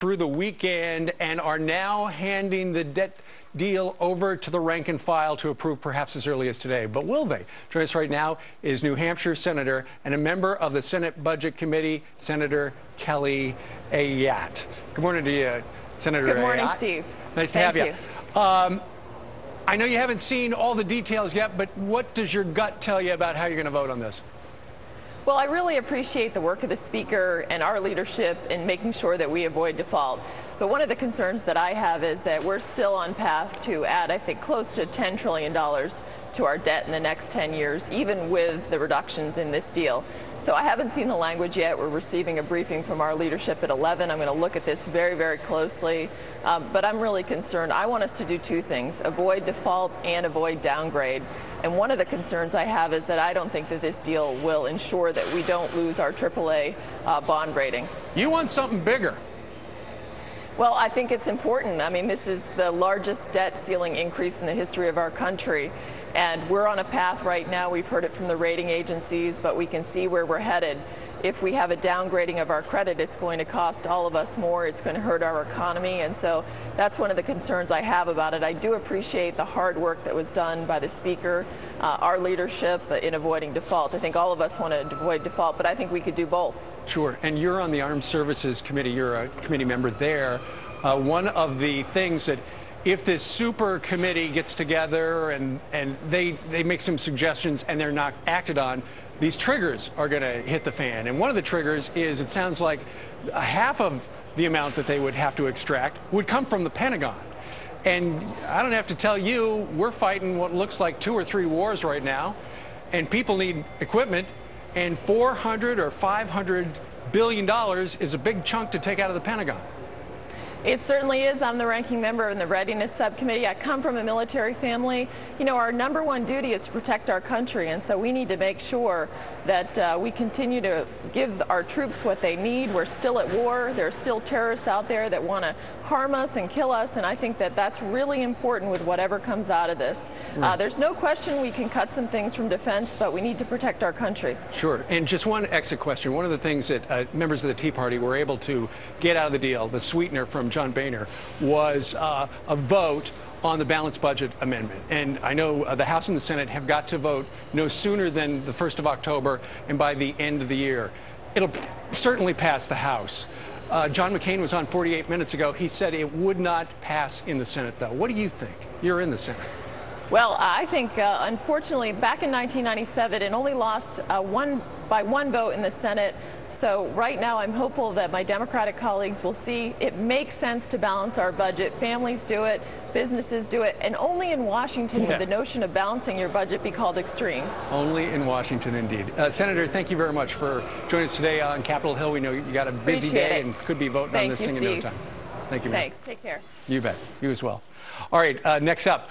through the weekend and are now handing the debt deal over to the rank and file to approve perhaps as early as today. But will they? Joining us right now is New Hampshire Senator and a member of the Senate Budget Committee, Senator Kelly Ayotte. Good morning to you, Senator Ayotte. Good morning, Steve. Nice to have you. I know you haven't seen all the details yet, but what does your gut tell you about how you're going to vote on this? Well, I really appreciate the work of the Speaker and our leadership in making sure that we avoid default. But one of the concerns that I have is that we're still on path to add, I think, close to $10 trillion to our debt in the next 10 years, even with the reductions in this deal. So I haven't seen the language yet. We're receiving a briefing from our leadership at 11. I'm going to look at this very, very closely. But I'm really concerned. I want us to do two things: avoid default and avoid downgrade. And one of the concerns I have is that I don't think that this deal will ensure that we don't lose our AAA bond rating. You want something bigger. Well, I think it's important. I mean, this is the largest debt ceiling increase in the history of our country. And we're on a path right now. We've heard it from the rating agencies, but we can see where we're headed. If we have a downgrading of our credit, it's going to cost all of us more. It's going to hurt our economy. And so that's one of the concerns I have about it. I do appreciate the hard work that was done by the Speaker, our leadership in avoiding default. I think all of us want to avoid default, but I think we could do both. Sure. And you're on the Armed Services Committee. You're a committee member there. One of the things that, if this super committee gets together and they make some suggestions and they're not acted on, these triggers are going to hit the fan. And one of the triggers is, it sounds like half of the amount that they would have to extract would come from the Pentagon. And I don't have to tell you, we're fighting what looks like 2 or 3 wars right now, and people need equipment, and $400 or $500 billion is a big chunk to take out of the Pentagon. It certainly is. I'm the ranking member in the Readiness Subcommittee. I come from a military family. You know, our #1 duty is to protect our country, and so we need to make sure that we continue to give our troops what they need. We're still at war. There are still terrorists out there that want to harm us and kill us, and I think that that's really important with whatever comes out of this. There's no question we can cut some things from defense, but we need to protect our country. Sure. And just one exit question. One of the things that members of the Tea Party were able to get out of the deal, the sweetener from John Boehner, was a vote on the balanced budget amendment. And I know the House and the Senate have got to vote no sooner than the 1st of October and by the end of the year. It'll certainly pass the House. John McCain was on 48 minutes ago. He said it would not pass in the Senate, though. What do you think? You're in the Senate. Well, I think, unfortunately, back in 1997, it only lost by one vote in the Senate. So right now, I'm hopeful that my Democratic colleagues will see it makes sense to balance our budget. Families do it, businesses do it, and only in Washington would the notion of balancing your budget be called extreme. Only in Washington, indeed. Senator, thank you very much for joining us today on Capitol Hill. We know you got a busy day and could be voting on this thing in no time. Thank you, man. Thanks. Take care. You bet. You as well. All right, next up.